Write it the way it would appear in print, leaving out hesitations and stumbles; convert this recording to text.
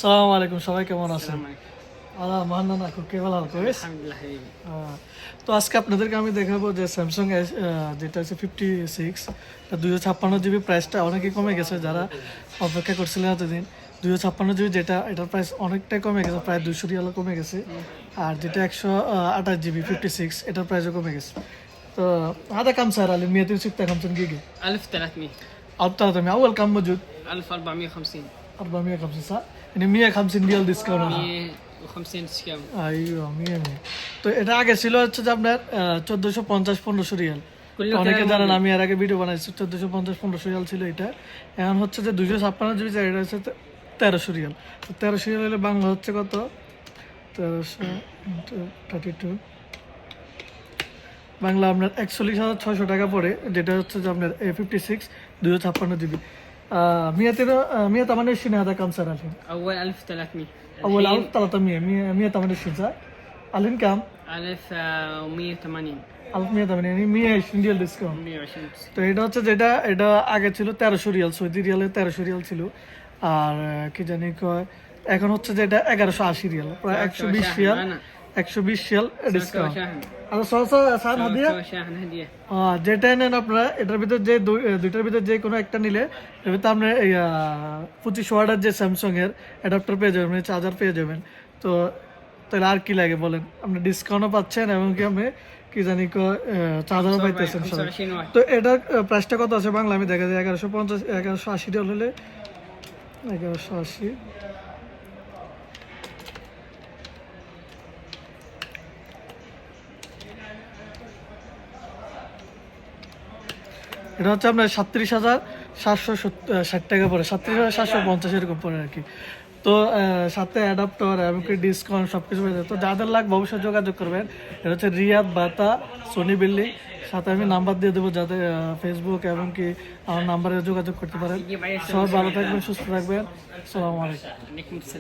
সালাম আলাইকুম, সবাই কেমন আছেন? السلام عليكم. আল্লাহ মহান না খুব কেবল আর কইস। الحمد لله حبيبي. তো আজকে আপনাদেরকে আমি দেখাবো যে স্যামসাং যেটা হচ্ছে 56 256 জিবি প্রাইসটা অনেকই কমে গেছে। যারা অপেক্ষা করছিলেন এতদিন 256 জিবি যেটা এটার প্রাইস অনেকটাই কমে গেছে, প্রায় 200 রিয়ালও কমে গেছে। আর যেটা 128 জিবি 56 এটার প্রাইসও কমে গেছে। তো هذا كم سعر على 156 جيجا؟ 1300. أو 300. أول كم موجود؟ 1450. 450 صح؟ يعني 150 ريال ديسكاونت 150 ديسكاونت. ايوه 100 তো এটা আগে ছিল হচ্ছে যে আপনার 1450-1500 রিয়াল। كله অনেকে كلام জানেন موجود. আমি এর আগে ভিডিও বানাইছি 1450-1500 রিয়াল ছিল এটা। এখন হচ্ছে যে 256 জিবি এটা হচ্ছে 1300 রিয়াল। তো 1300 রিয়াল হলে বাংলা হচ্ছে কত? 1300 বাংলা আপনার 41,600 টাকা পড়ে, যেটা হচ্ছে যে আপনার A56 256 জিবি। 128 هذا كم سعر الحين؟ اول 1300. اول الحين 1300 128 صح؟ الحين كم؟ 1180. 1180 يعني 120 Real discount. 120. তো এটা হচ্ছে যেটা এটা আগে ছিল 1300 রিয়াল, সৌদি রিয়ালে 1300 রিয়াল ছিল। আর কি জানি কয় এখন হচ্ছে যেটা 1180 রিয়াল, প্রায় 120 রিয়াল 120 রিয়াল ডিসকাউন্ট। আর সহসা সান হাদিয়া شاحن هديه. যেটা নেন আপনারা এটার ভিতর যে দুইটার ভিতর যে কোনো একটা নিলে এর ভিতরে আপনার 25 ওয়াটের যে স্যামসাং এর অ্যাডাপ্টার পেয়ে যাবেন, মানে চার্জার পেয়ে যাবেন। তো তাহলে আর কি লাগে বলেন, আপনি ডিসকাউন্টও পাচ্ছেন এবং কি আপনি কি জানি চার্জারও পাইতেছেন সবাই। 25 ওয়াট. তো এটার প্রাইসটা কত আছে বাংলা আমি দেখা যায় 1150 1180 রিয়াল হলে 1180 এটা হচ্ছে আপনার 37,760 টাকা পড়ে, 37,750 এরকম পড়ে আর কি। তো সাথে অ্যাডাপ্টার এমনকি ডিসকাউন্ট সব কিছু পেয়ে যাবে। তো যাদের লাগবে অবশ্যই যোগাযোগ করবেন। এটা হচ্ছে রিয়াদ বাতা সোনি বিল্ডিং, সাথে আমি নাম্বার দিয়ে দেবো যাতে ফেসবুক এবং কি আমার নাম্বারে যোগাযোগ করতে পারেন। সবাই ভালো থাকবেন, সুস্থ থাকবেন। আসসালামু আলাইকুম। عليكم السلام.